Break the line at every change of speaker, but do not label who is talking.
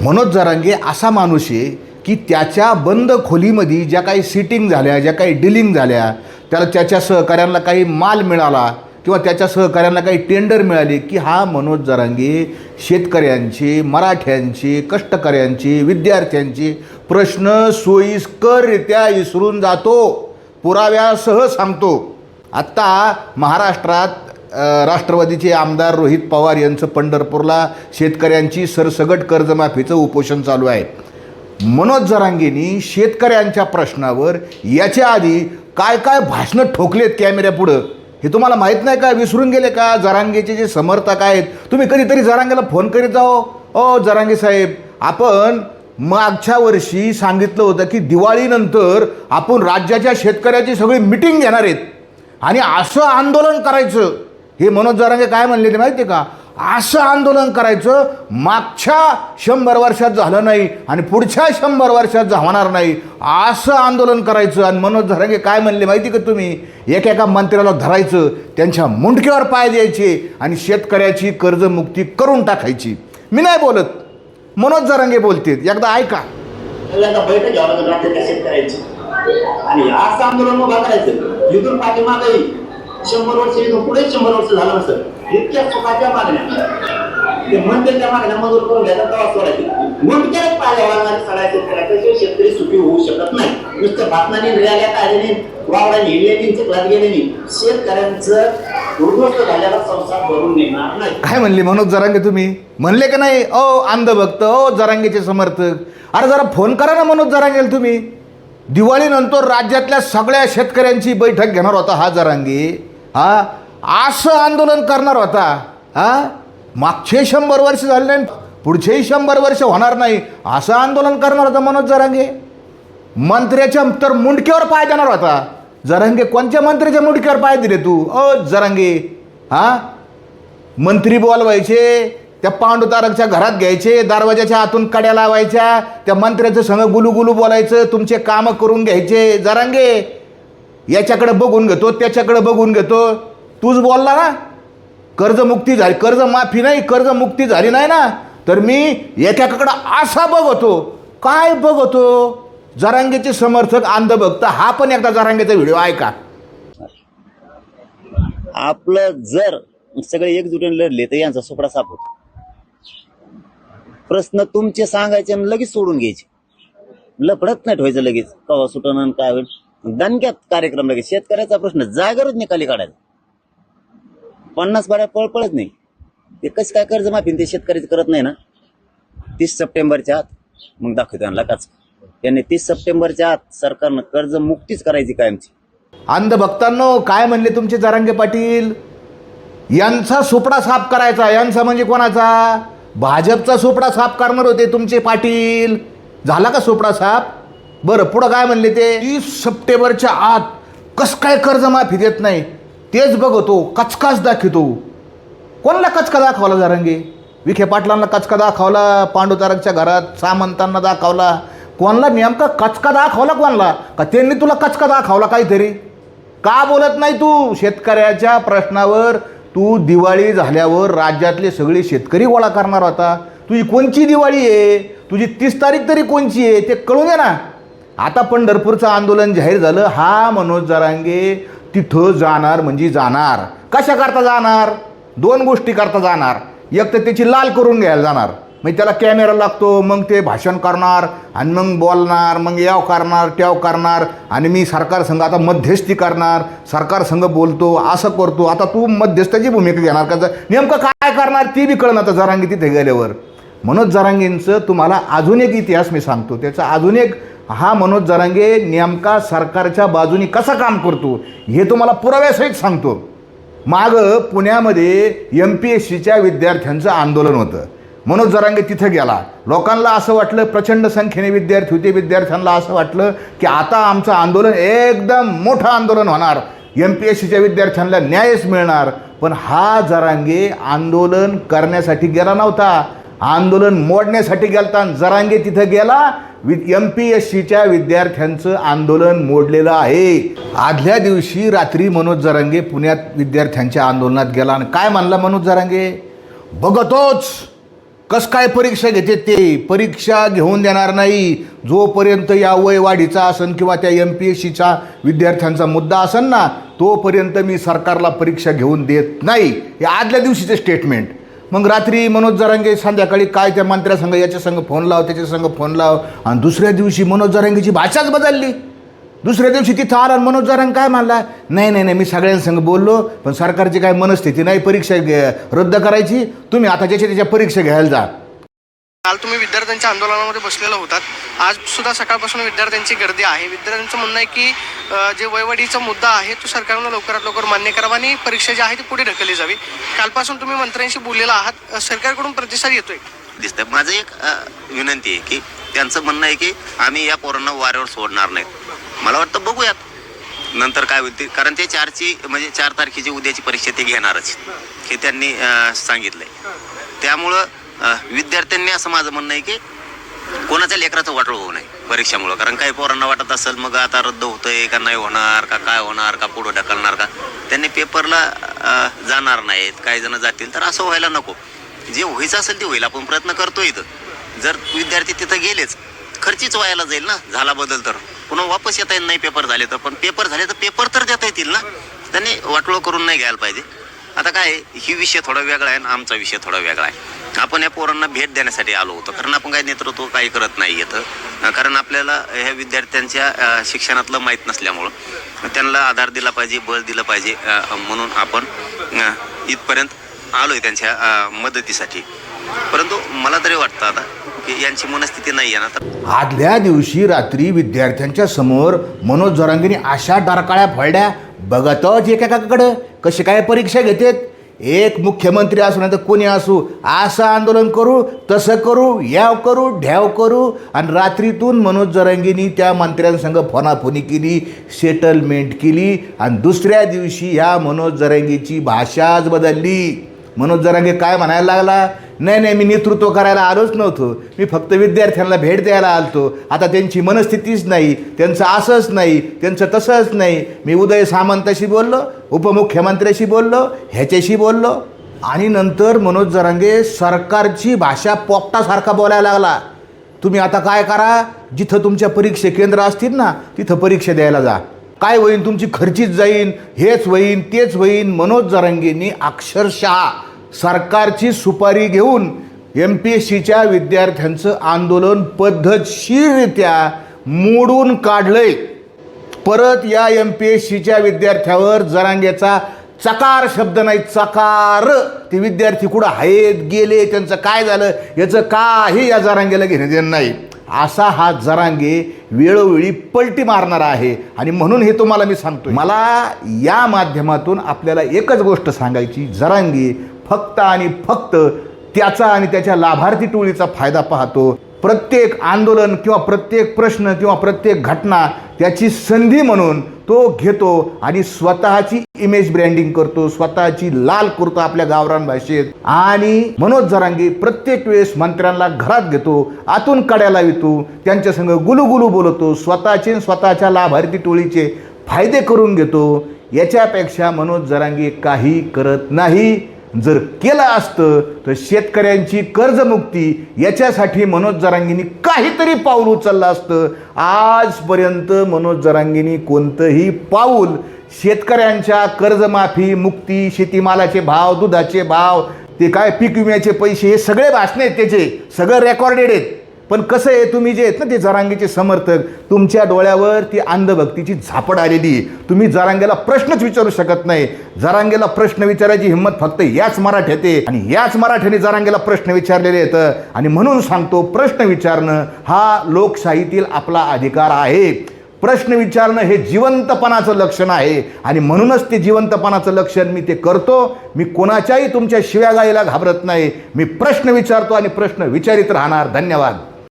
मनोज जरांगे असा माणूस आहे की त्याच्या बंद खोलीमध्ये ज्या काही सिटिंग झाल्या, ज्या काही डीलिंग झाल्या, त्याला त्याच्या सहकाऱ्यांना काही माल मिळाला किंवा त्याच्या सहकाऱ्यांना काही टेंडर मिळाले की हा मनोज जरांगे शेतकऱ्यांचे, मराठ्यांचे, कष्टकऱ्यांचे, विद्यार्थ्यांचे प्रश्न सोयीस्कररित्या विसरून जातो, पुराव्यासह सांगतो. आत्ता महाराष्ट्रात राष्ट्रवादीचे आमदार रोहित पवार यांचं पंढरपूरला शेतकऱ्यांची सरसगट कर्जमाफीचं उपोषण चालू आहे. मनोज जरांगेंनी शेतकऱ्यांच्या प्रश्नावर याच्या आधी काय काय भाषणं ठोकलेत कॅमेऱ्यापुढं हे तुम्हाला माहीत नाही का? विसरून गेले का? जरांगेचे जे समर्थक आहेत, तुम्ही कधीतरी जरांगेला फोन करीत जाओ, ओ जरांगे साहेब, आपण मागच्या वर्षी सांगितलं होतं की दिवाळीनंतर आपण राज्याच्या शेतकऱ्याची सगळी मिटिंग घेणार आहेत आणि असं आंदोलन करायचं. हे मनोज जरांगे काय म्हणले ते माहिती आहे का? असं आंदोलन करायचं मागच्या 100 वर्षात झालं नाही आणि पुढच्या 100 वर्षात होणार नाही, असं आंदोलन करायचं. आणि मनोज जरांगे काय म्हणले माहिती का तुम्ही? एका मंत्र्याला धरायचं, त्यांच्या मुंडक्यावर पाय द्यायचे आणि शेतकऱ्याची कर्जमुक्ती करून टाकायची. मी नाही बोलत, मनोज जरांगे बोलतेत, एकदा ऐका.
बैठक घ्यावं लागेल राज्याच्या शेतकऱ्यांची आणि असं आंदोलन उभा करायचं. इथून पाठीमागे 100 वर्ष, इथून पुढे 100 वर्ष झालं नसेल, इतक्या सुखाच्या मागण्या ते म्हणते त्या मागण्या मंजूर करून घ्यायला तेव्हा सोडायचे. मुंडक्यात पाय वागणारे सगळ्या शेतकऱ्याचे शेतकरी सुखी होऊ शकत नाही. नुसतं भातनाने रिळाल्या काढल्याने, वावराने हिरल्याने, चिखलात गेल्याने शेतकऱ्यांचं उद्ध्वस्त झालेला संसार भरून निघणार नाही.
काय म्हणले मनोज जरांगे? तुम्ही म्हणले का नाही ओ अंधभक्त, ओ जरांगेचे समर्थक? अरे जरा फोन करा ना मनोज जरांगेला तुम्ही. दिवाळीनंतर राज्यातल्या सगळ्या शेतकऱ्यांची बैठक घेणार होता हा जरांगे, हा असं आंदोलन करणार होता. हा मागचे 100 वर्ष झाले नाही, पुढचेही 100 वर्ष होणार नाही, असं आंदोलन करणार होता मनोज जरांगे. मंत्र्याच्या तर मुंडक्यावर पाय देणार होता जरांगे. कोणत्या मंत्र्याच्या मुंडक्यावर पाय दिले तू ओ जरांगे? हा मंत्री बोलवायचे, त्या पांडुतारकच्या घरात घ्यायचे, दरवाजाच्या आतून कड्या लावायच्या, त्या मंत्र्याचं संग गुलू बोलायचं, तुमचे कामं करून घ्यायचे. जरांगे याच्याकडे बघून घेतो, त्याच्याकडे बघून घेतो. तूच बोलला ना कर्जमुक्ती झाली, कर्जमाफी नाही, कर्जमुक्ती झाली नाही ना, तर मी एकाकडं असा बघतो. काय बघतो? जरांगेचे समर्थक अंधभक्त. हा पण एकदा जरांगेचा व्हिडिओ ऐका.
आपलं जर सगळे एकजुटीने लढले तर यांचा सुपडा साफ होतो. प्रश्न तुमचे सांगायचे आणि लगेच सोडून घ्यायचे, लफडत नाही ठेवायचं लगेच. कवा सुटणं काय होईल, दणक्यात कार्यक्रम लगेच. शेतकऱ्याचा प्रश्न जागरच निकाली काढायचा. 50 बाऱ्या पळपळत नाही. ते कसं काय कर्जमाफी ते शेतकऱ्याचं करत नाही ना. 30 सप्टेंबरच्या आत मग दाखवतो त्यांना काच. त्यांनी 30 सप्टेंबरच्या आत सरकारनं कर्जमुक्तीच करायची कायमची.
अंधभक्तांनो, काय म्हणले तुमचे जरांगे पाटील? यांचा सुपडा साफ करायचा. यांचा म्हणजे कोणाचा? भाजपचा सुपडा साफ करणार होते तुमचे पाटील. झाला का सुपडा साफ? बरं, पुढं काय म्हणले ते? 30 सप्टेंबरच्या आत कस काय कर्जमाफी देत नाही तेच बघतो, कचकाच दाखवतो. कोणाला कचका दाखवला जरांगे? विखे पाटलांना कचका दाखवला, पांडुतारकच्या घरात सामंतांना दाखवला. कोणाला नेमका कचका दाखवला? कोणाला? का त्यांनी तुला कचका दाखवला काहीतरी? का बोलत नाही तू शेतकऱ्याच्या प्रश्नावर? तू दिवाळी झाल्यावर राज्यातले सगळे शेतकरी गोळा करणार होता. तुझी कोणची दिवाळी आहे? तुझी 30 तारीख तरी कोणची आहे ते कळून दे ना. आता पंढरपूरचं आंदोलन जाहीर झालं. हा मनोज जरांगे तिथं जाणार म्हणजे जाणार. कशा करता जाणार? 2 गोष्टी करता जाणार. एक तर त्याची लाल करून घ्यायला जाणार, मग त्याला कॅमेरा लागतो, मग ते भाषण करणार आणि मग बोलणार, मग याव करणार, ट्याव करणार आणि मी सरकार संघ आता मध्यस्थी करणार, सरकार संघ बोलतो, असं करतो. आता तू मध्यस्थाची भूमिका घेणार का? नेमकं काय करणार ती बी कळणार आता जरांगे तिथे गेल्यावर. मनोज जरांगेंचं तुम्हाला अजून एक इतिहास मी सांगतो. त्याचा अजून एक, हा मनोज जरांगे नेमका सरकारच्या बाजूने कसा काम करतो हे तुम्हाला पुराव्यासहित सांगतो. मागं पुण्यामध्ये MPSCच्या विद्यार्थ्यांचं आंदोलन होतं. मनोज जरांगे तिथे गेला. लोकांना असं वाटलं, प्रचंड संख्येने विद्यार्थी होते, विद्यार्थ्यांना असं वाटलं की आता आमचं आंदोलन एकदम मोठं आंदोलन होणार, MPSCच्या विद्यार्थ्यांना न्यायच मिळणार. पण हा जरांगे आंदोलन करण्यासाठी गेला नव्हता, आंदोलन मोडण्यासाठी गेलता. जरांगे तिथे गेला, MPSCच्या विद्यार्थ्यांचं आंदोलन मोडलेलं आहे. आदल्या दिवशी रात्री मनोज जरांगे पुण्यात विद्यार्थ्यांच्या आंदोलनात गेला आणि काय म्हणला मनोज जरांगे? बघतोच कस काय परीक्षा घेते ते परीक्षा घेऊन देणार नाही जोपर्यंत या वयवाढीचा असन किंवा त्या MPSCचा विद्यार्थ्यांचा मुद्दा असेल ना तोपर्यंत मी सरकारला परीक्षा घेऊन देत नाही. हे आदल्या दिवशीचे स्टेटमेंट. मग रात्री मनोज जरांगे संध्याकाळी काय त्या मंत्र्यासंग याच्या संग फोन लाव त्याच्या संग फोन लाव आणि दुसऱ्या दिवशी मनोज जरांगेची भाषाच बदलली. दुसऱ्या दिवशी तिथं आला आणि मनोज जरांगे काय म्हणला नाही मी सगळ्यांसंग बोललो पण सरकारची काय मनस्थिती नाही परीक्षा रद्द करायची तुम्ही आता त्याच्या परीक्षा घ्यायला जा.
काल तुम्ही विद्यार्थ्यांच्या आंदोलनामध्ये बसलेला होतात. आज सुद्धा सकाळपासून विद्यार्थ्यांची गर्दी आहे. विद्यार्थ्यांचं म्हणणं आहे की जे वयवाढीचा मुद्दा आहे तो सरकारनं लवकरात लवकर मान्य करावा आणि परीक्षा जी आहे ती पुढे ढकलली जावी. कालपासून तुम्ही मंत्र्यांशी बोललेला आहात. सरकारकडून प्रतिसाद येतोय
दिसतंय. माझं एक विनंती आहे की त्यांचं म्हणणं आहे की आम्ही या पोरांना वाऱ्यावर सोडणार नाही. मला वाटतं बघूयात नंतर काय होईल ते. कारण ते 4 तारखेची उद्याची परीक्षा ते घेणारच हे त्यांनी सांगितलंय. त्यामुळं विद्यार्थ्यांनी असं माझं म्हणणं आहे की कोणाच्या लेकराचं वाटोळ होऊ नये परीक्षामुळं. कारण काही पोरांना वाटत असेल मग आता रद्द होतंय का नाही होणार का काय होणार का पुढं ढकलणार का त्यांनी पेपरला जाणार नाहीत काही जण जातील तर असं व्हायला नको. जे व्हायचं असेल ते होईल. आपण प्रयत्न करतो इथं. जर विद्यार्थी तिथं गेलेच खर्चीच व्हायला जाईल ना झाला बदल तर पुन्हा वापस येता येईल नाही पेपर झाले तर. पण पेपर झाले तर पेपर तर देता येतील ना. त्यांनी वाटोळ करून नाही घ्यायला पाहिजे. आता काय ही विषय थोडा वेगळा आहे आणि आमचा विषय थोडा वेगळा आहे. आपण या पोरांना भेट देण्यासाठी आलो होतो कारण आपण काही नेतृत्व काही करत नाही येतं. कारण आपल्याला ह्या विद्यार्थ्यांच्या शिक्षणातलं माहीत नसल्यामुळं त्यांना आधार दिला पाहिजे बळ दिलं पाहिजे म्हणून आपण इथपर्यंत आलो आहे त्यांच्या मदतीसाठी. परंतु मला तरी वाटतं आता की यांची मनस्थिती नाही आहे ना. तर
आदल्या दिवशी रात्री विद्यार्थ्यांच्या समोर मनोज जरांगेने अशा डरकाळ्या फोडल्या बघतच एकेकाकडं कसे काय परीक्षा घेतात. एक मुख्यमंत्री असू नाही तर कोणी असू असं आंदोलन करू तसं करू याव करू ढ्याव करू आणि रात्रीतून मनोज जरांगेंनी त्या मंत्र्यांसंग फोनाफोनी केली सेटलमेंट केली आणि दुसऱ्या दिवशी ह्या मनोज जरांगेची भाषाच बदलली. मनोज जरांगे काय म्हणायला लागला नाही मी नेतृत्व करायला आलोच नव्हतो मी फक्त विद्यार्थ्यांना भेट द्यायला आलतो. आता त्यांची मनस्थितीच नाही त्यांचं असंच नाही त्यांचं तसंच नाही. मी उदय सामंताशी बोललो उपमुख्यमंत्र्याशी बोललो ह्याच्याशी बोललो आणि नंतर मनोज जरांगे सरकारची भाषा पोपटासारखा बोलायला लागला. तुम्ही आता काय करा जिथं तुमच्या परीक्षा केंद्र असतील ना तिथं परीक्षा द्यायला जा. काय होईन तुमची खर्चीच जाईन हेच होईन तेच होईन. मनोज जरांगेंनी अक्षरशः सरकारची सुपारी घेऊन MPSCच्या विद्यार्थ्यांचं आंदोलन पद्धतशीररित्या मोडून काढलंय. परत या MPSCच्या विद्यार्थ्यावर जरांगेचा चकार शब्द नाही चकार. ते विद्यार्थी कुठं आहेत गेले त्यांचं काय झालं याचं काही या जरांगेला घेणं देणं नाही. असा हा जरांगे वेळोवेळी पलटी मारणारा आहे आणि म्हणून हे तुम्हाला मी सांगतो. मला या माध्यमातून आपल्याला एकच गोष्ट सांगायची जरांगे फक्त आणि फक्त त्याचा आणि त्याच्या लाभार्थी टोळीचा फायदा पाहतो. प्रत्येक आंदोलन किंवा प्रत्येक प्रश्न किंवा प्रत्येक घटना त्याची संधी म्हणून तो घेतो आणि स्वतःची इमेज ब्रँडिंग करतो स्वतःची लाल करतो आपल्या गावरान भाषेत. आणि मनोज जरांगे प्रत्येक वेळेस मंत्र्यांना घरात घेतो आतून कड्याला येतो त्यांच्यासंग गुलुगुलू बोलतो स्वतःचे स्वतःच्या लाभार्थी टोळीचे फायदे करून घेतो. याच्यापेक्षा मनोज जरांगे काही करत नाही. जर केलं असतं तर शेतकऱ्यांची कर्जमुक्ती याच्यासाठी मनोज जरांगेंनी काहीतरी पाऊल उचललं असतं. आजपर्यंत मनोज जरांगेंनी कोणतंही पाऊल शेतकऱ्यांच्या कर्जमाफी मुक्ती शेतीमालाचे भाव दुधाचे भाव ते काय पीक विम्याचे पैसे हे सगळे भाषणे आहेत त्याचे सगळं रेकॉर्डेड आहेत. पण कसं आहे तुम्ही जे आहेत ना ते जरांगेचे समर्थक तुमच्या डोळ्यावर ती अंधभक्तीची झापड आलेली. तुम्ही जरांगेला प्रश्नच विचारू शकत नाही. जरांगेला प्रश्न विचारायची हिंमत फक्त याच मराठ्यात आहे आणि याच मराठ्याने जरांगेला प्रश्न विचारलेले आहेत. आणि म्हणून सांगतो प्रश्न विचारणं हा लोकशाहीतील आपला अधिकार आहे. प्रश्न विचारणं हे जिवंतपणाचं लक्षण आहे आणि म्हणूनच ते जिवंतपणाचं लक्षण मी ते करतो. मी कोणाच्याही तुमच्या शिव्यागाळीला घाबरत नाही. मी प्रश्न विचारतो आणि प्रश्न विचारित राहणार. धन्यवाद.